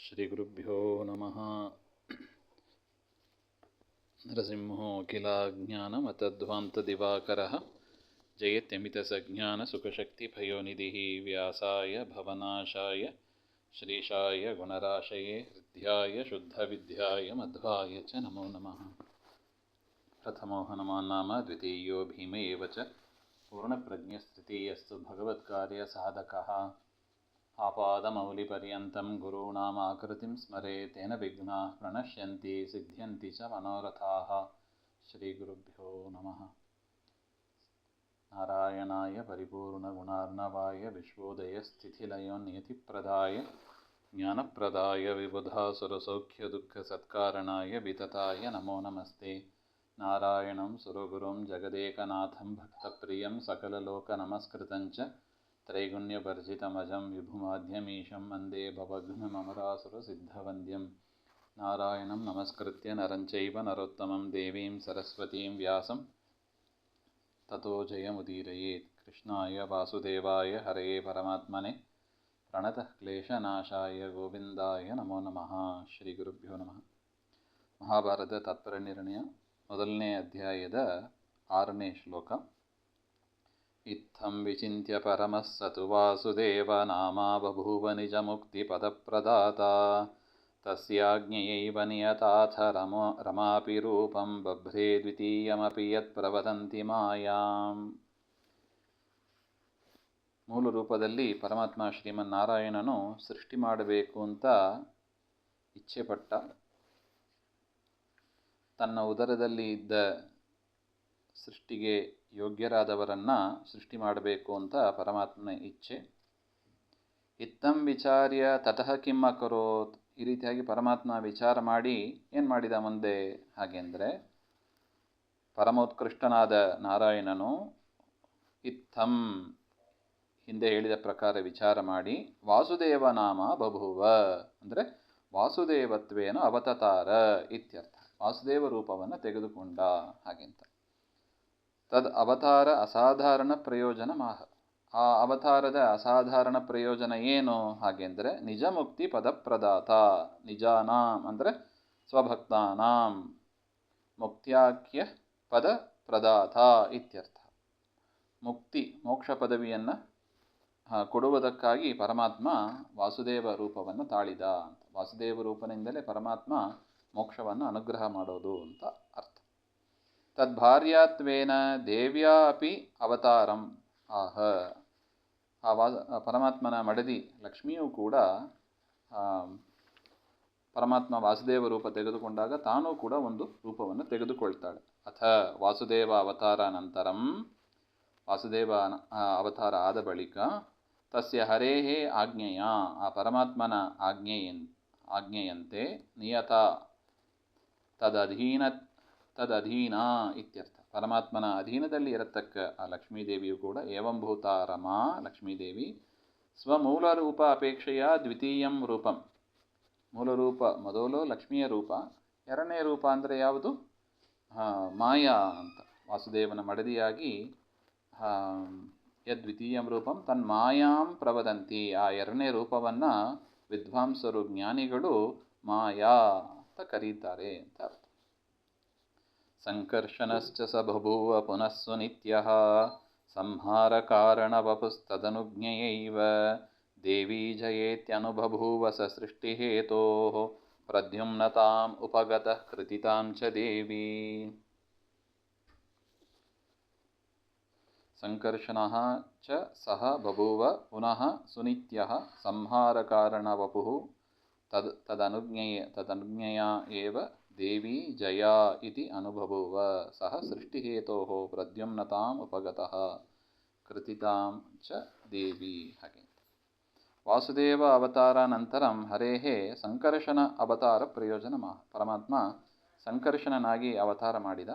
ಶ್ರೀಗುರುಭ್ಯೋ ನಮಃ. ನರಸಿಂಹೋ ಅಖಿಲಾಜ್ಞಾನಮತಧ್ವಾಂತದಿವಾಕರಃ ಜಯತ್ಯಮಿತಸಜ್ಞಾನಸುಖಶಕ್ತಿಭಯೋನಿಧಿಃ ವ್ಯಾಸಾಯ ಭವನಾಶಾಯ ಶ್ರೀಶಾಯ ಗುಣರಾಶಯೇ ಹೃದ್ಯಾಯ ಶುದ್ಧವಿದ್ಯಾಯ ಮಧ್ವಾಯ ಚ ನಮೋ ನಮಃ. ಪ್ರಥಮೋ ಹನುಮಾನ್ ನಾಮ ದ್ವಿತೀಯೋ ಭೀಮ ಏವ ಚ ಪೂರ್ಣಪ್ರಜ್ಞಸ್ತೃತೀಯಸ್ತು ಭಗವತ್ಕಾರ್ಯಸಾಧಕಃ. ಆಪಾದಮೌಲಿಪರ್ಯಂతం ಗುರುಣಾಮಾಕೃತಿಂ ಸ್ಮರೇತ್ ತೇನ ವಿಘ್ನಾಃ ಪ್ರಣಶ್ಯಂತಿ ಸಿದ್ಧ್ಯಂತಿ ಚ ಮನೋರಥಾಃ. ಶ್ರೀಗುರುಭ್ಯೋ ನಮಃ. ನಾರಾಯಣಾಯ ಪರಿಪೂರ್ಣಗುಣಾರ್ಣವಾಯ ವಿಶ್ವೋದಯಸ್ಥಿತಿಲಯೋನ್ಯತಿಪ್ರದಾಯ ಜ್ಞಾನಪ್ರದಾಯ ವಿಬುಧಾಸುರಸೌಖ್ಯದುಃಖಸತ್ಕಾರಣಾಯ ವಿತತಾಯ ನಮೋ ನಮಸ್ತೆ. ನಾರಾಯಣಂ ಸುರಗುರುಂ ಜಗದೇಕನಾಥಂ ಭಕ್ತಪ್ರಿಯಂ ಸಕಲಲೋಕನಮಸ್ಕೃತಂಚ ತ್ರೈಗುಣ್ಯವರ್ಜಿತಮಜಂ ವಿಭುಮಾದ್ಯಮೀಶಂ ವಂದೇ ಭವಘ್ನಮಮರಾಸುರಸಿದ್ಧವಂದ್ಯಂ. ನಾರಾಯಣಂ ನಮಸ್ಕೃತ್ಯ ನರಂ ಚೈವ ನರೋತ್ತಮಂ ದೇವೀಂ ಸರಸ್ವತೀಂ ವ್ಯಾಸಂ ತತೋ ಜಯಮುದೀರಯೇತ್. ಕೃಷ್ಣಾಯ ವಾಸುದೇವಾಯ ಹರಯೇ ಪರಮಾತ್ಮನೆ ಪ್ರಣತಃ ಕ್ಲೇಶನಾಶಾಯ ಗೋವಿಂದಾಯ ನಮೋ ನಮಃ. ಶ್ರೀ ಗುರುಭ್ಯೋ ನಮಃ. ಮಹಾಭಾರತ ತಾತ್ಪರ್ಯನಿರ್ಣಯ ಮೊದಲನೇ ಅಧ್ಯಾಯದ 6ನೇ ಶ್ಲೋಕ. ಇತ್ತಂ ವಿಚಿಂತ್ಯ ಪರಮಃ ಸತು ವಾಸುದೇವ ನಾಮ ಬಭೂವ ನಿಜಮುಕ್ತಿಪದಪ್ರದಾತ ತಸ್ಯಾಜ್ಞಯೈವ ನಿಯತಾಥ ರಮಾಪಿ ರೂಪಂ ಬಭ್ರೇ ದ್ವಿತೀಯಮಪಿ ಯತ್ ಪ್ರವದಂತಿ ಮಾಯಾಂ. ಮೂಲ ರೂಪದಲ್ಲಿ ಪರಮಾತ್ಮ ಶ್ರೀಮನ್ನಾರಾಯಣನು ಸೃಷ್ಟಿ ಮಾಡಬೇಕು ಅಂತ ಇಚ್ಛೆಪಟ್ಟ. ತನ್ನ ಉದರದಲ್ಲಿ ಇದ್ದ ಸೃಷ್ಟಿಗೆ ಯೋಗ್ಯರಾದವರನ್ನು ಸೃಷ್ಟಿ ಮಾಡಬೇಕು ಅಂತ ಪರಮಾತ್ಮನ ಇಚ್ಛೆ. ಇತ್ತಂ ವಿಚಾರ್ಯ ತತಃ ಕಿಂ ಅಕರೋತ್. ಈ ರೀತಿಯಾಗಿ ಪರಮಾತ್ಮ ವಿಚಾರ ಮಾಡಿ ಏನು ಮಾಡಿದ ಮುಂದೆ ಹಾಗೆಂದರೆ, ಪರಮೋತ್ಕೃಷ್ಟನಾದ ನಾರಾಯಣನು ಇತ್ತಂ ಹಿಂದೆ ಹೇಳಿದ ಪ್ರಕಾರ ವಿಚಾರ ಮಾಡಿ ವಾಸುದೇವ ನಾಮ ಬಭೂವ ಅಂದರೆ ವಾಸುದೇವತ್ವೇನ ಅವತತಾರ ಇತ್ಯರ್ಥ. ವಾಸುದೇವ ರೂಪವನ್ನು ತೆಗೆದುಕೊಂಡ ಹಾಗೆಂತ. ತದ್ ಅವತಾರ ಅಸಾಧಾರಣ ಪ್ರಯೋಜನ ಮಾಹ. ಆ ಅವತಾರದ ಅಸಾಧಾರಣ ಪ್ರಯೋಜನ ಏನು ಹಾಗೆಂದರೆ ನಿಜ ಮುಕ್ತಿ ಪದಪ್ರದಾತ. ನಿಜಾನಾಂ ಅಂದರೆ ಸ್ವಭಕ್ತಾನಾಂ, ಮುಕ್ತ್ಯಾಖ್ಯ ಪದ ಪ್ರದಾತ ಇತ್ಯರ್ಥ. ಮುಕ್ತಿ ಮೋಕ್ಷ ಪದವಿಯನ್ನು ಕೊಡುವುದಕ್ಕಾಗಿ ಪರಮಾತ್ಮ ವಾಸುದೇವ ರೂಪವನ್ನು ತಾಳಿದ ಅಂತ. ವಾಸುದೇವ ರೂಪನಿಂದಲೇ ಪರಮಾತ್ಮ ಮೋಕ್ಷವನ್ನು ಅನುಗ್ರಹ ಮಾಡೋದು ಅಂತ ಅರ್ಥ. ತದ್ಭಾರ್ಯಾತ್ವೇನ ದೇವ್ಯಾ ಅಪಿ ಅವತಾರಂ ಆಹ. ಆ ಪರಮಾತ್ಮನ ಮಡದಿ ಲಕ್ಷ್ಮಿಯೂ ಕೂಡ ಪರಮಾತ್ಮ ವಾಸುದೇವ ರೂಪ ತೆಗೆದುಕೊಂಡಾಗ ತಾನೂ ಕೂಡ ಒಂದು ರೂಪವನ್ನು ತೆಗೆದುಕೊಳ್ತಾಳೆ. ಅಥ ವಾಸುದೇವ ಅವತಾರ ನಂತರಂ, ವಾಸುದೇವ ಅವತಾರ ಆದ ಬಳಿಕ ತಸ್ಯ ಹರೇಹೇ ಆಜ್ಞೆಯ, ಆ ಪರಮಾತ್ಮನ ಆಜ್ಞೆಯಂತೆ ನಿಯತ ತದಧೀನ ಇತ್ಯರ್ಥ. ಪರಮಾತ್ಮನ ಅಧೀನದಲ್ಲಿ ಇರತಕ್ಕ ಆ ಲಕ್ಷ್ಮೀದೇವಿಯು ಕೂಡ ಏವಂಭೂತ ರಮಾ ಲಕ್ಷ್ಮೀದೇವಿ ಸ್ವಮೂಲ ರೂಪ ಅಪೇಕ್ಷೆಯ ದ್ವಿತೀಯಂ ರೂಪಂ. ಮೂಲ ರೂಪ ಮೊದಲು ಲಕ್ಷ್ಮಿಯ ರೂಪ, ಎರಡನೇ ರೂಪ ಅಂದರೆ ಯಾವುದು? ಮಾಯಾ ಅಂತ. ವಾಸುದೇವನ ಮಡದಿಯಾಗಿ ಯದ್ವಿತೀಯಂ ರೂಪಂ ತನ್ಮಾಯಾಂ ಪ್ರವದಂತಿ. ಆ ಎರಡನೇ ರೂಪವನ್ನು ವಿದ್ವಾಂಸರು ಜ್ಞಾನಿಗಳು ಮಾಯಾ ಅಂತ ಕರೀತಾರೆ ಅಂತ ಅರ್ಥ. ಸಂಕರ್ಷಣಶ್ಚ ಸ ಬಭೂವ ಪುನಃ ಸುನಿತ್ಯಃ ಸಂಹಾರ ಕಾರಣ ವಪುಸ್ತದನುಜ್ಞಯೈವ ದೇವಿ ಜಯೇತ್ಯನುಬಭೂವ ಸ ಸೃಷ್ಟಿಹೇತೋಃ ಪ್ರದ್ಯುಮ್ನತಾಂ ಉಪಗತಃ ಕೃತಿತಾಂ ಚ ದೇವಿ. ಸಂಕರ್ಷಣಃ ಚ ಸಹ ಬಭೂವ ಪುನಃ ಸುನಿತ್ಯಃ ಸಂಹಾರ ಕಾರಣ ವಪುಃ ತದನುಜ್ಞೆಯ ಏವ ದೇವಿ ಜಯಾ ಇತಿ ಅನುಬಭೂವ ಸಹ ಸೃಷ್ಟಿಹೇತೋಃ ಪ್ರದ್ಯುಮ್ನತಾಂ ಉಪಗತಃ ಕೃತಿತಾಂ ಚ ದೇವಿ. ಹಾಗೆ ವಾಸುದೇವ ಅವತಾರ ನಂತರಂ ಹರೇಹೇ ಸಂಕರ್ಷಣ ಅವತಾರ ಪ್ರಯೋಜನ ಮಾಹ. ಪರಮಾತ್ಮ ಸಂಕರ್ಷಣನಾಗಿ ಅವತಾರ ಮಾಡಿದ.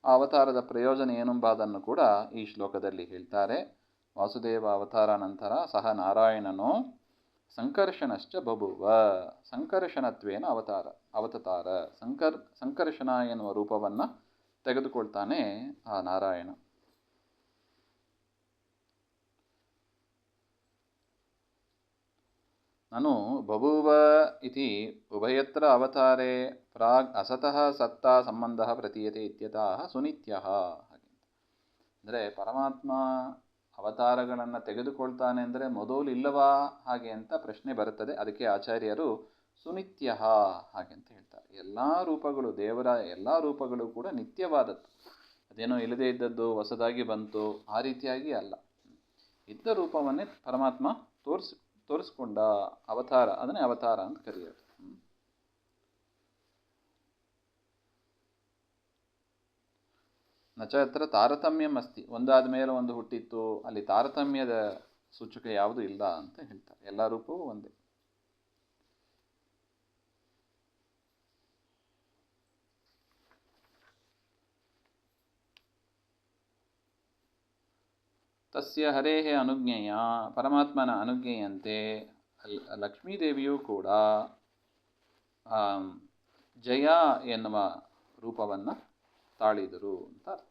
ಆ ಅವತಾರದ ಪ್ರಯೋಜನ ಏನೆಂಬುದನ್ನು ಕೂಡ ಈ ಶ್ಲೋಕದಲ್ಲಿ ಹೇಳ್ತಾರೆ. ವಾಸುದೇವ ಅವತಾರ ನಂತರ ಸಹ ನಾರಾಯಣನು ಸಂಕರ್ಷಣಶ್ಚ ಬಭೂವ, ಸಂಕರ್ಷಣತ್ವೇನ ಅವತತಾರ. ಸಂಕರ್ಷಣ ಎನ್ನುವ ರೂಪವನ್ನು ತೆಗೆದುಕೊಳ್ತಾನೆ ಆ ನಾರಾಯಣ. ನನು ಬಭೂವ ಇತಿ ಉಭಯತ್ರ ಅವತಾರೇ ಪ್ರಾಗ್ ಅಸತಃ ಸತ್ತಾ ಸಂಬಂಧ ಪ್ರತೀಯತೆ ಇತ್ಯತಃ ಸುನಿತ್ಯಃ. ಹಾಗೆ ಅಂದರೆ ಪರಮಾತ್ಮ ಅವತಾರಗಳನ್ನು ತೆಗೆದುಕೊಳ್ತಾನೆ ಅಂದರೆ ಮೊದಲು ಇಲ್ಲವಾ ಹಾಗೆ ಅಂತ ಪ್ರಶ್ನೆ ಬರುತ್ತದೆ. ಅದಕ್ಕೆ ಆಚಾರ್ಯರು ಸುನಿತ್ಯ ಹಾಗೆ ಅಂತ ಹೇಳ್ತಾರೆ. ಎಲ್ಲ ರೂಪಗಳು, ದೇವರ ಎಲ್ಲ ರೂಪಗಳು ಕೂಡ ನಿತ್ಯವಾದದ್ದು. ಅದೇನೋ ಇಲ್ಲದೇ ಇದ್ದದ್ದು ಹೊಸದಾಗಿ ಬಂತು ಆ ರೀತಿಯಾಗಿ ಅಲ್ಲ. ಇದ್ದ ರೂಪವನ್ನೇ ಪರಮಾತ್ಮ ತೋರಿಸ್ಕೊಂಡ ಅವತಾರ, ಅದನ್ನೇ ಅವತಾರ ಅಂತ ಕರೆಯೋದು. ನಚ ಹತ್ರ ತಾರತಮ್ಯಂ ಅಸ್ತಿ, ಒಂದಾದ ಮೇಲೆ ಒಂದು ಹುಟ್ಟಿತ್ತು, ಅಲ್ಲಿ ತಾರತಮ್ಯದ ಸೂಚಕ ಯಾವುದು ಇಲ್ಲ ಅಂತ ಹೇಳ್ತಾರೆ. ಎಲ್ಲ ರೂಪವೂ ಒಂದೇ. ತಸ್ಯ ಹರೇಹೇ ಅನುಜ್ಞೆಯ, ಪರಮಾತ್ಮನ ಅನುಜ್ಞೆಯಂತೆ ಲಕ್ಷ್ಮೀದೇವಿಯೂ ಕೂಡ ಜಯ ಎನ್ನುವ ರೂಪವನ್ನು ತಾಳಿದರು ಅಂತ ಅರ್ಥ.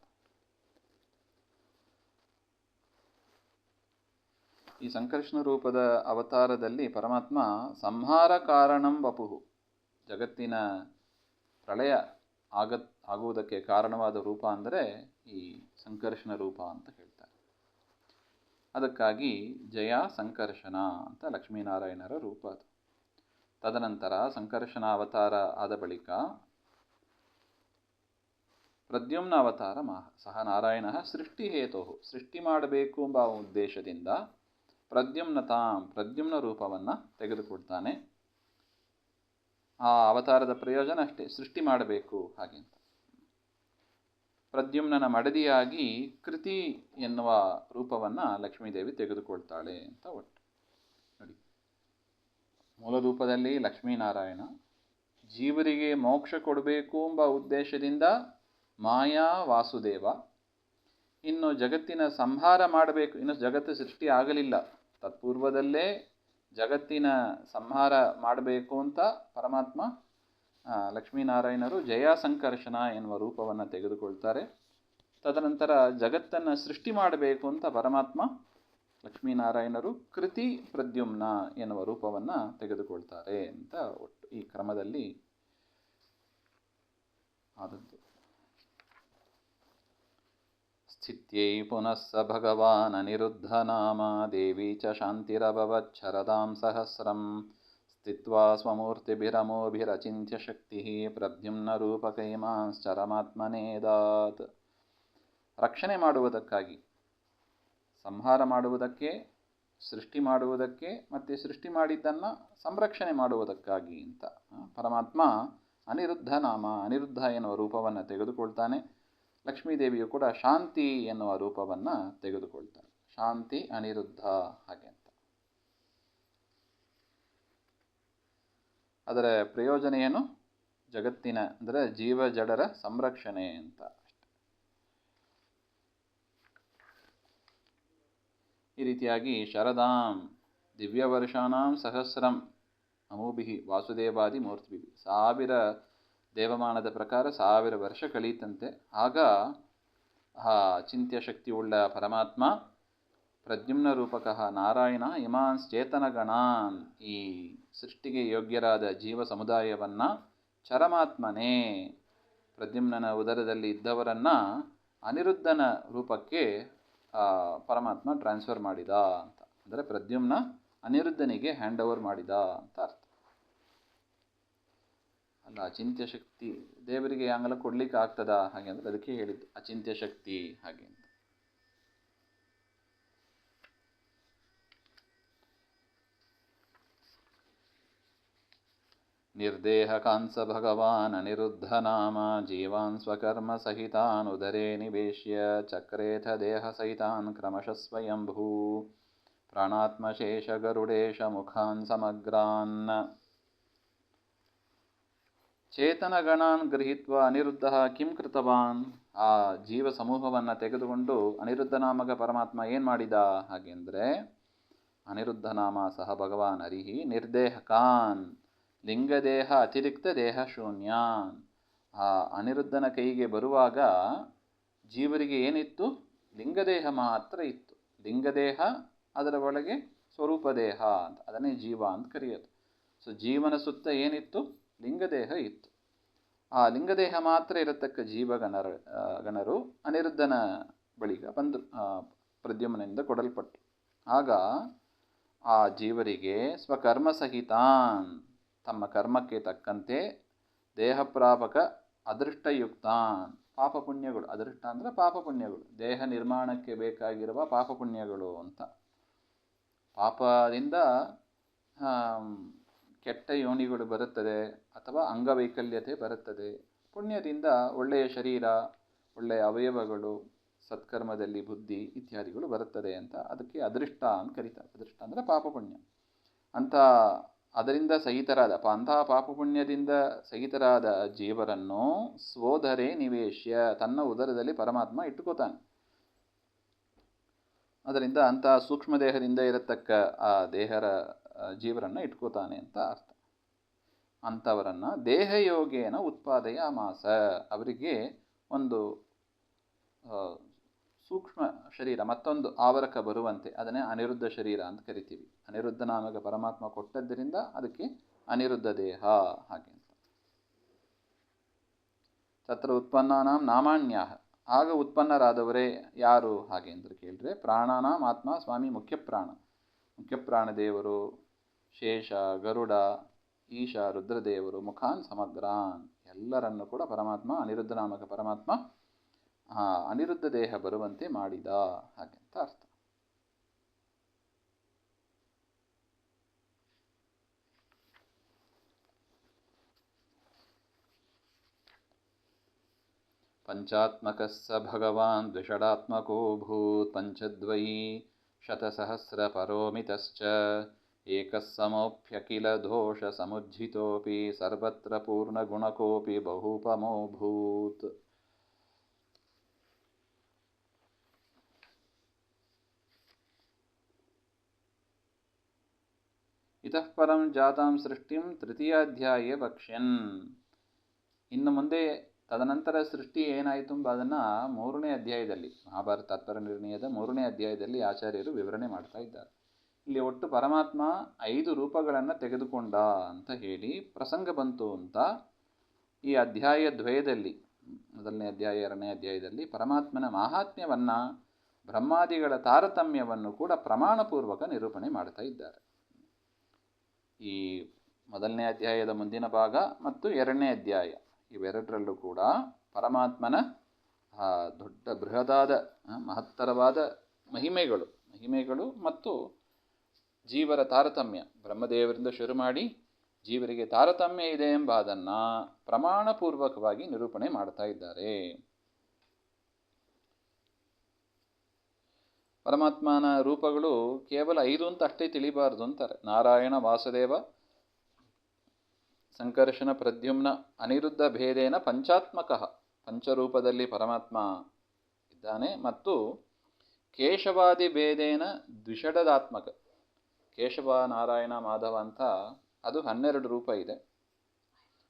ಈ ಸಂಕರ್ಷಣ ರೂಪದ ಅವತಾರದಲ್ಲಿ ಪರಮಾತ್ಮ ಸಂಹಾರ ಕಾರಣಂ ವಪುಹು, ಜಗತ್ತಿನ ಪ್ರಳಯ ಆಗುವುದಕ್ಕೆ ಕಾರಣವಾದ ರೂಪ ಅಂದರೆ ಈ ಸಂಕರ್ಷಣ ರೂಪ ಅಂತ ಹೇಳ್ತಾರೆ. ಅದಕ್ಕಾಗಿ ಜಯ ಸಂಕರ್ಷಣ ಅಂತ ಲಕ್ಷ್ಮೀನಾರಾಯಣರ ರೂಪ ಅದು. ತದನಂತರ ಸಂಕರ್ಷಣ ಅವತಾರ ಆದ ಬಳಿಕ ಪ್ರದ್ಯುಮ್ನ ಅವತಾರ ಸಹ ನಾರಾಯಣ ಸೃಷ್ಟಿಹೇತು, ಸೃಷ್ಟಿ ಮಾಡಬೇಕು ಎಂಬ ಉದ್ದೇಶದಿಂದ ಪ್ರದ್ಯುಮ್ನ ರೂಪವನ್ನು ತೆಗೆದುಕೊಳ್ತಾನೆ. ಆ ಅವತಾರದ ಪ್ರಯೋಜನ ಅಷ್ಟೇ, ಸೃಷ್ಟಿ ಮಾಡಬೇಕು ಹಾಗೆ ಅಂತ. ಪ್ರದ್ಯುಮ್ನನ ಮಡದಿಯಾಗಿ ಕೃತಿ ಎನ್ನುವ ರೂಪವನ್ನು ಲಕ್ಷ್ಮೀದೇವಿ ತೆಗೆದುಕೊಳ್ತಾಳೆ ಅಂತ ಒಟ್ಟು ನೋಡಿ. ಮೂಲ ರೂಪದಲ್ಲಿ ಲಕ್ಷ್ಮೀನಾರಾಯಣ ಜೀವರಿಗೆ ಮೋಕ್ಷ ಕೊಡಬೇಕು ಎಂಬ ಉದ್ದೇಶದಿಂದ ಮಾಯಾ ವಾಸುದೇವ. ಇನ್ನು ಜಗತ್ತಿನ ಸಂಹಾರ ಮಾಡಬೇಕು, ಇನ್ನು ಜಗತ್ತು ಸೃಷ್ಟಿ ಆಗಲಿಲ್ಲ, ತತ್ಪೂರ್ವದಲ್ಲೇ ಜಗತ್ತಿನ ಸಂಹಾರ ಮಾಡಬೇಕು ಅಂತ ಪರಮಾತ್ಮ ಲಕ್ಷ್ಮೀನಾರಾಯಣರು ಜಯ ಸಂಕರ್ಷಣ ಎನ್ನುವ ರೂಪವನ್ನು ತೆಗೆದುಕೊಳ್ತಾರೆ. ತದನಂತರ ಜಗತ್ತನ್ನು ಸೃಷ್ಟಿ ಮಾಡಬೇಕು ಅಂತ ಪರಮಾತ್ಮ ಲಕ್ಷ್ಮೀನಾರಾಯಣರು ಕೃತಿ ಪ್ರದ್ಯುಮ್ನ ಎನ್ನುವ ರೂಪವನ್ನು ತೆಗೆದುಕೊಳ್ತಾರೆ ಅಂತ ಒಟ್ಟು ಈ ಕ್ರಮದಲ್ಲಿ ಆದದ್ದು. ಸ್ಥಿತ್ಯೈ ಪುನಃ ಸ ಭಗವಾನ್ ಅನಿರುದ್ಧ ನಾಮ ದೇವಿ ಚ ಶಾಂತಿರಭವಚ್ಛರದಾಂ ಸಹಸ್ರಂ ಸ್ಥಿತ್ವಾ ಸ್ವಮೂರ್ತಿಭಿರಮೋಭಿರಚಿಂತ್ಯ ಶಕ್ತಿ ಪ್ರದ್ಯುಮ್ನ ರೂಪಕೈಮಾಂಶ್ಚರಮಾತ್ಮನೇದಾತ್. ರಕ್ಷಣೆ ಮಾಡುವುದಕ್ಕಾಗಿ, ಸಂಹಾರ ಮಾಡುವುದಕ್ಕೆ, ಸೃಷ್ಟಿ ಮಾಡುವುದಕ್ಕೆ, ಮತ್ತು ಸೃಷ್ಟಿ ಮಾಡಿದ್ದನ್ನು ಸಂರಕ್ಷಣೆ ಮಾಡುವುದಕ್ಕಾಗಿ ಅಂತ ಪರಮಾತ್ಮ ಅನಿರುದ್ಧ ನಾಮ, ಅನಿರುದ್ಧ ಎನ್ನುವ ರೂಪವನ್ನು ತೆಗೆದುಕೊಳ್ತಾನೆ. ಲಕ್ಷ್ಮೀದೇವಿಯು ಕೂಡ ಶಾಂತಿ ಎನ್ನುವ ರೂಪವನ್ನು ತೆಗೆದುಕೊಳ್ತಾಳೆ. ಶಾಂತಿ ಅನಿರುದ್ಧ ಹಾಗೆ ಅಂತ. ಅದರ ಪ್ರಯೋಜನ ಏನು? ಜಗತ್ತಿನ ಅಂದರೆ ಜೀವ ಜಡರ ಸಂರಕ್ಷಣೆ ಅಂತ ಅಷ್ಟೆ. ಈ ರೀತಿಯಾಗಿ ಶರದಾಂ ದಿವ್ಯವರ್ಷಾನಾಂ ಸಹಸ್ರಂ ಅಮೋಭಿಹಿ ವಾಸುದೇವಾದಿ ಮೂರ್ತಿಭಿ, 1000 ದೇವಮಾನದ ಪ್ರಕಾರ 1000 ವರ್ಷ ಕಳೀತಂತೆ. ಆಗ ಆ ಚಿಂತ್ಯ ಶಕ್ತಿಯುಳ್ಳ ಪರಮಾತ್ಮ ಪ್ರದ್ಯುಮ್ನ ರೂಪಕಃ ನಾರಾಯಣ ಇಮಾಂಶ್ಚೇತನಗಣಾನ್, ಈ ಸೃಷ್ಟಿಗೆ ಯೋಗ್ಯರಾದ ಜೀವ ಸಮುದಾಯವನ್ನು ಚರಮಾತ್ಮನೇ, ಪ್ರದ್ಯುಮ್ನನ ಉದರದಲ್ಲಿ ಇದ್ದವರನ್ನು ಅನಿರುದ್ಧನ ರೂಪಕ್ಕೆ ಪರಮಾತ್ಮ ಟ್ರಾನ್ಸ್ಫರ್ ಮಾಡಿದ ಅಂತ. ಅಂದರೆ ಪ್ರದ್ಯುಮ್ನ ಅನಿರುದ್ಧನಿಗೆ ಹ್ಯಾಂಡ್ ಓವರ್ ಮಾಡಿದ ಅಂತ ಅರ್ಥ. ಅಲ್ಲ, ಅಚಿಂತ್ಯ ಶಕ್ತಿ ದೇವರಿಗೆ ಹಂಗೆಲ್ಲ ಕೊಡ್ಲಿಕ್ಕೆ ಆಗ್ತದ ಹಾಗೆ ಅಂದರೆ ಅದಕ್ಕೆ ಹೇಳಿದ್ದು ಅಚಿಂತ್ಯ ಶಕ್ತಿ ಹಾಗೆ ಅಂತ. ನಿರ್ದೇಹ ಕಾಂಸ ಭಗವಾನ್ ಅನಿರುದ್ಧ ನಾಮ ಜೀವಾನ್ ಸ್ವಕರ್ಮ ಸಹಿತಾನ್ ಉದರೇ ನಿವೇಶ್ಯ ಚಕ್ರೇಥ ದೇಹ ಸಹಿತಾನ್ ಕ್ರಮಶಃ ಸ್ವಯಂಭೂ ಪ್ರಾಣಾತ್ಮಶೇಷ ಗರುಡೇಶ ಮುಖಾನ್ ಸಮಗ್ರಾನ್. ಚೇತನಗಣಾನ್ ಗೃಹೀತ್ವ ಅನಿರುದ್ಧ ಕಿಂ ಕೃತವಾನ್, ಆ ಜೀವ ಸಮೂಹವನ್ನು ತೆಗೆದುಕೊಂಡು ಅನಿರುದ್ಧ ನಾಮಕ ಪರಮಾತ್ಮ ಏನು ಮಾಡಿದ ಹಾಗೆ ಅಂದರೆ, ಅನಿರುದ್ಧ ನಾಮ ಸಹ ಭಗವಾನ್ ಹರಿಹಿ ನಿರ್ದೇಹಕಾನ್ ಲಿಂಗದೇಹ ಅತಿರಿಕ್ತ ದೇಹ ಶೂನ್ಯಾನ್. ಆ ಅನಿರುದ್ಧನ ಕೈಗೆ ಬರುವಾಗ ಜೀವರಿಗೆ ಏನಿತ್ತು? ಲಿಂಗದೇಹ ಮಾತ್ರ ಇತ್ತು. ಲಿಂಗದೇಹ, ಅದರ ಒಳಗೆ ಸ್ವರೂಪ ದೇಹ ಅಂತ, ಅದನ್ನೇ ಜೀವ ಅಂತ ಕರೆಯೋದು. ಸೊ ಜೀವನ ಸುತ್ತ ಏನಿತ್ತು? ಲಿಂಗದೇಹ ಇತ್ತು. ಆ ಲಿಂಗದೇಹ ಮಾತ್ರ ಇರತಕ್ಕ ಗಣರು ಅನಿರುದ್ಧನ ಬಳಿಗ ಬಂದು ಪ್ರದ್ಯುಮ್ನಿಂದ ಕೊಡಲ್ಪಟ್ಟರು. ಆಗ ಆ ಜೀವರಿಗೆ ಸ್ವಕರ್ಮ ಸಹಿತಾನ್, ತಮ್ಮ ಕರ್ಮಕ್ಕೆ ತಕ್ಕಂತೆ ದೇಹಪ್ರಾಪಕ ಅದೃಷ್ಟಯುಕ್ತಾನ್, ಪಾಪ ಪುಣ್ಯಗಳು, ಅದೃಷ್ಟ ಅಂದರೆ ಪಾಪ ಪುಣ್ಯಗಳು, ದೇಹ ನಿರ್ಮಾಣಕ್ಕೆ ಬೇಕಾಗಿರುವ ಪಾಪ ಪುಣ್ಯಗಳು ಅಂತ. ಪಾಪದಿಂದ ಕೆಟ್ಟ ಯೋನಿಗಳು ಬರುತ್ತದೆ ಅಥವಾ ಅಂಗವೈಕಲ್ಯತೆ ಬರುತ್ತದೆ. ಪುಣ್ಯದಿಂದ ಒಳ್ಳೆಯ ಶರೀರ, ಒಳ್ಳೆಯ ಅವಯವಗಳು, ಸತ್ಕರ್ಮದಲ್ಲಿ ಬುದ್ಧಿ ಇತ್ಯಾದಿಗಳು ಬರುತ್ತದೆ ಅಂತ. ಅದಕ್ಕೆ ಅದೃಷ್ಟ ಅಂತ ಕರೀತಾರೆ. ಅದೃಷ್ಟ ಅಂದರೆ ಪಾಪ ಪುಣ್ಯ ಅಂತ. ಅದರಿಂದ ಸಹಿತರಾದ ಅಂತಹ ಪಾಪ ಪುಣ್ಯದಿಂದ ಸಹಿತರಾದ ಜೀವರನ್ನು ಸ್ವೋಧರೆ ನಿವೇಶ್ಯ, ತನ್ನ ಉದರದಲ್ಲಿ ಪರಮಾತ್ಮ ಇಟ್ಟುಕೋತಾನೆ. ಅದರಿಂದ ಅಂತಹ ಸೂಕ್ಷ್ಮ ದೇಹದಿಂದ ಇರತಕ್ಕ ಆ ಜೀವರನ್ನು ಇಟ್ಕೋತಾನೆ ಅಂತ ಅರ್ಥ. ಅಂಥವರನ್ನು ದೇಹಯೋಗೇನ ಉತ್ಪಾದಯ ಮಾಸ, ಅವರಿಗೆ ಒಂದು ಸೂಕ್ಷ್ಮ ಶರೀರ, ಮತ್ತೊಂದು ಆವರಕ ಬರುವಂತೆ, ಅದನ್ನೇ ಅನಿರುದ್ಧ ಶರೀರ ಅಂತ ಕರಿತೀವಿ. ಅನಿರುದ್ಧ ನಾಮಕ ಪರಮಾತ್ಮ ಕೊಟ್ಟದ್ದರಿಂದ ಅದಕ್ಕೆ ಅನಿರುದ್ಧ ದೇಹ ಹಾಗೆ ಅಂತ. ತತ್ರ ಉತ್ಪನ್ನಾನಾಂ ನಾಮಾನ್ಯಾಹ, ಆಗ ಉತ್ಪನ್ನರಾದವರೇ ಯಾರು ಹಾಗೆ ಅಂತ ಕೇಳಿದ್ರೆ, ಪ್ರಾಣಾನಾಂ ಆತ್ಮ ಸ್ವಾಮಿ ಮುಖ್ಯಪ್ರಾಣ ದೇವರು, ಶೇಷ, ಗರುಡ, ಈಶ, ರುದ್ರದೇವರು, ಮುಖಾನ್ ಸಮಗ್ರಾನ್, ಎಲ್ಲರನ್ನು ಕೂಡ ಪರಮಾತ್ಮ, ಅನಿರುದ್ಧ ನಾಮಕ ಪರಮಾತ್ಮ ಅನಿರುದ್ಧ ದೇಹ ಬರುವಂತೆ ಮಾಡಿದ ಹಾಗೆ ಅಂತ ಅರ್ಥ. ಪಂಚಾತ್ಮಕಸ್ಸ ಭಗವಾನ್ ದ್ವಿಷಡಾತ್ಮಕೋ ಭೂತ್, ಪಂಚದ್ವಯಿ ಶತಸಹಸ್ರ ಪರೋಮಿತಶ್ಚ, ಏಕಸ್ಸಮೋಪ್ಯಖಿಲ ದೋಷ ಸಮುಜ್ಜಿತೋಪಿ, ಸರ್ವತ್ರ ಪೂರ್ಣಗುಣಕೋಪಿ ಬಹುಪಮೋಭೂತ್. ಇತಃ ಪರಂ ಜಾತಾಂ ಸೃಷ್ಟಿಂ ತೃತೀಯಾಧ್ಯಾಯೇ ವಕ್ಷ್ಯನ್. ಇನ್ನು ಮುಂದೆ ತದನಂತರ ಸೃಷ್ಟಿ ಏನಾಯಿತು ಎಂಬ ಅದನ್ನು 3ನೇ ಅಧ್ಯಾಯದಲ್ಲಿ, ಮಹಾಭಾರತ ತಾತ್ಪರ್ಯ ನಿರ್ಣಯದ 3ನೇ ಅಧ್ಯಾಯದಲ್ಲಿ ಆಚಾರ್ಯರು ವಿವರಣೆ ಮಾಡ್ತಾ ಇದ್ದಾರೆ. ಇಲ್ಲಿ ಒಟ್ಟು ಪರಮಾತ್ಮ 5 ರೂಪಗಳನ್ನು ತೆಗೆದುಕೊಂಡ ಅಂತ ಹೇಳಿ ಪ್ರಸಂಗ ಬಂತು ಅಂತ ಈ ಅಧ್ಯಾಯ ದ್ವಯದಲ್ಲಿ, 1ನೇ ಅಧ್ಯಾಯ 2ನೇ ಅಧ್ಯಾಯದಲ್ಲಿ ಪರಮಾತ್ಮನ ಮಾಹಾತ್ಮ್ಯವನ್ನು, ಬ್ರಹ್ಮಾದಿಗಳ ತಾರತಮ್ಯವನ್ನು ಕೂಡ ಪ್ರಮಾಣಪೂರ್ವಕ ನಿರೂಪಣೆ ಮಾಡ್ತಾ ಇದ್ದಾರೆ. ಈ 1ನೇ ಅಧ್ಯಾಯದ ಮುಂದಿನ ಭಾಗ ಮತ್ತು 2ನೇ ಅಧ್ಯಾಯ ಇವೆರಡರಲ್ಲೂ ಕೂಡ ಪರಮಾತ್ಮನ ದೊಡ್ಡ ಬೃಹದಾದ ಮಹತ್ತರವಾದ ಮಹಿಮೆಗಳು ಮತ್ತು ಜೀವರ ತಾರತಮ್ಯ, ಬ್ರಹ್ಮದೇವರಿಂದ ಶುರು ಮಾಡಿ ಜೀವರಿಗೆ ತಾರತಮ್ಯ ಇದೆ ಎಂಬ ಅದನ್ನು ಪ್ರಮಾಣಪೂರ್ವಕವಾಗಿ ನಿರೂಪಣೆ ಮಾಡ್ತಾ ಇದ್ದಾರೆ. ಪರಮಾತ್ಮನ ರೂಪಗಳು ಕೇವಲ 5 ಅಂತ ಅಷ್ಟೇ ತಿಳಿಬಾರ್ದು ಅಂತಾರೆ. ನಾರಾಯಣ, ವಾಸುದೇವ, ಸಂಕರ್ಷಣ, ಪ್ರದ್ಯುಮ್ನ, ಅನಿರುದ್ಧ ಭೇದೇನ ಪಂಚಾತ್ಮಕ, ಪಂಚರೂಪದಲ್ಲಿ ಪರಮಾತ್ಮ ಇದ್ದಾನೆ. ಮತ್ತು ಕೇಶವಾದಿ ಭೇದೇನ ದ್ವಿಷಡದಾತ್ಮಕ, ಕೇಶವ, ನಾರಾಯಣ, ಮಾಧವ ಅಂತ ಅದು 12 ರೂಪ ಇದೆ,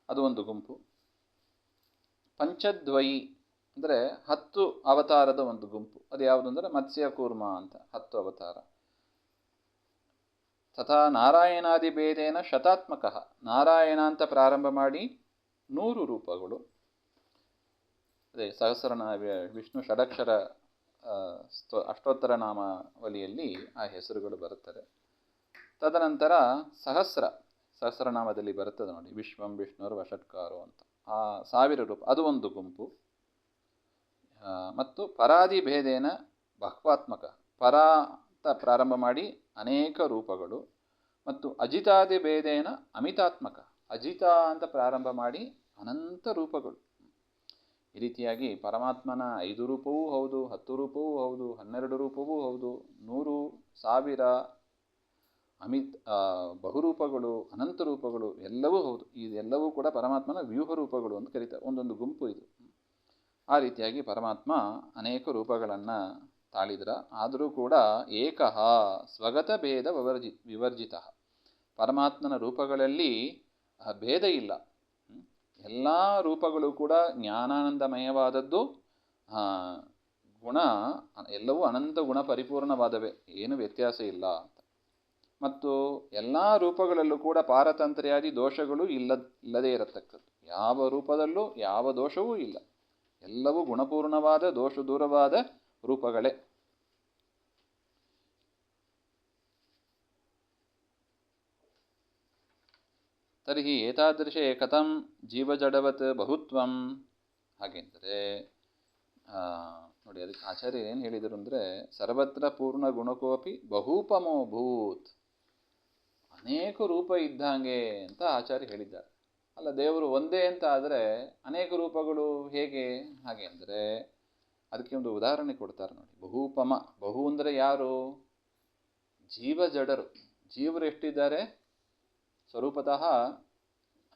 ಅದು ಒಂದು ಗುಂಪು. ಪಂಚದ್ವಯಿ ಅಂದರೆ 10 ಅವತಾರದ ಒಂದು ಗುಂಪು, ಅದು ಯಾವುದು ಅಂದರೆ ಮತ್ಸ್ಯ ಕೂರ್ಮ ಅಂತ 10 ಅವತಾರ. ತಥಾ ನಾರಾಯಣಾದಿ ಭೇದೇನ ಶತಾತ್ಮಕ, ನಾರಾಯಣ ಅಂತ ಪ್ರಾರಂಭ ಮಾಡಿ 100 ರೂಪಗಳು. ಅದೇ ವಿಷ್ಣು ಷಡಕ್ಷರ ಅಷ್ಟೋತ್ತರ ನಾಮಾವಲಿಯಲ್ಲಿ ಆ ಹೆಸರುಗಳು ಬರುತ್ತದೆ. ತದನಂತರ ಸಹಸ್ರನಾಮದಲ್ಲಿ ಬರುತ್ತದೆ ನೋಡಿ, ವಿಶ್ವಂ ವಿಷ್ಣುರ್ ವಷಟ್ಕಾರೋ ಅಂತ, ಆ 1000 ರೂಪ, ಅದು ಒಂದು ಗುಂಪು. ಮತ್ತು ಪರಾದಿ ಭೇದೇನ ಬಹ್ವಾತ್ಮಕ, ಪರ ಅಂತ ಪ್ರಾರಂಭ ಮಾಡಿ ಅನೇಕ ರೂಪಗಳು. ಮತ್ತು ಅಜಿತಾದಿ ಭೇದೇನ ಅಮಿತಾತ್ಮಕ, ಅಜಿತ ಅಂತ ಪ್ರಾರಂಭ ಮಾಡಿ ಅನಂತ ರೂಪಗಳು. ಈ ರೀತಿಯಾಗಿ ಪರಮಾತ್ಮನ 5 ರೂಪವೂ ಹೌದು, 10 ರೂಪವೂ ಹೌದು, 12 ರೂಪವೂ ಹೌದು, 100, 1000 ಬಹುರೂಪಗಳು, ಅನಂತ ರೂಪಗಳು ಎಲ್ಲವೂ ಹೌದು. ಇದೆಲ್ಲವೂ ಕೂಡ ಪರಮಾತ್ಮನ ವ್ಯೂಹ ರೂಪಗಳು ಅಂತ ಕರೀತಾರೆ, ಒಂದೊಂದು ಗುಂಪು ಇದು. ಆ ರೀತಿಯಾಗಿ ಪರಮಾತ್ಮ ಅನೇಕ ರೂಪಗಳನ್ನು ತಾಳಿದ್ರ, ಆದರೂ ಕೂಡ ಏಕಃ ಸ್ವಗತ ಭೇದ ವಿವರ್ಜಿತ, ಪರಮಾತ್ಮನ ರೂಪಗಳಲ್ಲಿ ಭೇದ ಇಲ್ಲ. ಎಲ್ಲ ರೂಪಗಳು ಕೂಡ ಜ್ಞಾನಾನಂದಮಯವಾದದ್ದು, ಗುಣ ಎಲ್ಲವೂ ಅನಂತ ಗುಣ ಪರಿಪೂರ್ಣವಾದವೇ, ಏನು ವ್ಯತ್ಯಾಸ ಇಲ್ಲ ಅಂತ. ಮತ್ತು ಎಲ್ಲ ರೂಪಗಳಲ್ಲೂ ಕೂಡ ಪಾರತಂತ್ರ್ಯಾದಿ ದೋಷಗಳು ಇಲ್ಲದೇ ಇರತಕ್ಕದ್ದು. ಯಾವ ರೂಪದಲ್ಲೂ ಯಾವ ದೋಷವೂ ಇಲ್ಲ, ಎಲ್ಲವೂ ಗುಣಪೂರ್ಣವಾದ ದೋಷ ದೂರವಾದ ರೂಪಗಳೇ. ತರ್ಹಿ ಏತಾದೃಶೇ ಕಥಂ ಜೀವಜಡವತ್ ಬಹುತ್ವಂ. ಹಾಗೆಂದರೆ ನೋಡಿ, ಅದಕ್ಕೆ ಆಚಾರ್ಯ ಏನು ಹೇಳಿದರು ಅಂದರೆ, ಸರ್ವತ್ರ ಪೂರ್ಣ ಗುಣಕೋಪಿ ಬಹುಪಮೋ ಭೂತ್. ಅನೇಕ ರೂಪ ಇದ್ದಂಗೆ ಅಂತ ಆಚಾರ್ಯ ಹೇಳಿದ್ದಾರೆ. ಅಲ್ಲ, ದೇವರು ಒಂದೇ ಅಂತ ಆದರೆ ಅನೇಕ ರೂಪಗಳು ಹೇಗೆ? ಹಾಗೆ ಅಂದರೆ ಅದಕ್ಕೆ ಒಂದು ಉದಾಹರಣೆ ಕೊಡ್ತಾರೆ ನೋಡಿ. ಬಹುಪಮ, ಬಹು ಅಂದರೆ ಯಾರು? ಜೀವಜಡರು. ಜೀವರು ಎಷ್ಟಿದ್ದಾರೆ? ಸ್ವರೂಪತಃ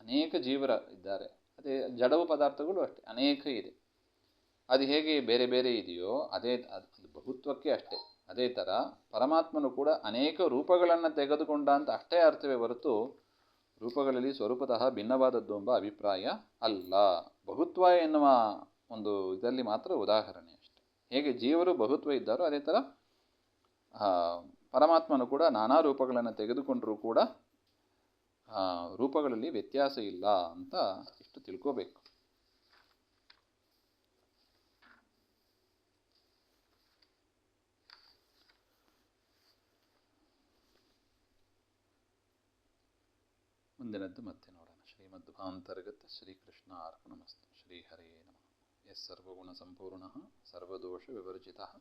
ಅನೇಕ ಜೀವರ ಇದ್ದಾರೆ. ಅದೇ ಜಡವು ಪದಾರ್ಥಗಳು ಅಷ್ಟೇ ಅನೇಕ ಇದೆ. ಅದು ಹೇಗೆ ಬೇರೆ ಬೇರೆ ಇದೆಯೋ ಅದೇ ಅದು ಬಹುತ್ವಕ್ಕೆ ಅಷ್ಟೇ. ಅದೇ ಥರ ಪರಮಾತ್ಮನು ಕೂಡ ಅನೇಕ ರೂಪಗಳನ್ನು ತೆಗೆದುಕೊಂಡ ಅಂತ ಅಷ್ಟೇ ಅರ್ಥವೇ ಹೊರತು ರೂಪಗಳಲ್ಲಿ ಸ್ವರೂಪತಃ ಭಿನ್ನವಾದದ್ದು ಎಂಬ ಅಭಿಪ್ರಾಯ ಅಲ್ಲ. ಬಹುತ್ವ ಎನ್ನುವ ಒಂದು ಇದರಲ್ಲಿ ಮಾತ್ರ ಉದಾಹರಣೆ ಅಷ್ಟೆ. ಹೇಗೆ ಜೀವರು ಬಹುತ್ವ ಇದ್ದಾರೋ ಅದೇ ಥರ ಪರಮಾತ್ಮನು ಕೂಡ ನಾನಾ ರೂಪಗಳನ್ನು ತೆಗೆದುಕೊಂಡರೂ ಕೂಡ ರೂಪಗಳಲ್ಲಿ ವ್ಯತ್ಯಾಸ ಇಲ್ಲ ಅಂತ ಇಷ್ಟು ತಿಳ್ಕೋಬೇಕು. ಮುಂದಿನದ್ದು ಮತ್ತೆ ನೋಡೋಣ. ಶ್ರೀಮಧ್ವಾಂತರ್ಗತ ಶ್ರೀಕೃಷ್ಣ ಅರ್ಪಣಮಸ್ತು. ಶ್ರೀಹರೇ ನಮಃ. ಯಸ್ ಸರ್ವಗುಣ ಸಂಪೂರ್ಣಃ ಸರ್ವದೋಷ ವಿವರ್ಜಿತಃ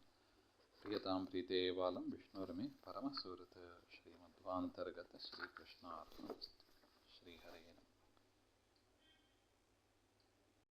ಪ್ರಿಯತಾಂ ಪ್ರೀತೆ ಬಾಲಂ ವಿಷ್ಣುರ್ಮೇ ಪರಮಸುಹೃತ್. ಶ್ರೀಮಧ್ವಾಂತರ್ಗತ ಶ್ರೀಕೃಷ್ಣ ಅರ್ಪಣಮಸ್ತು. ಶ್ರೀಹರೇ ನಮಃ.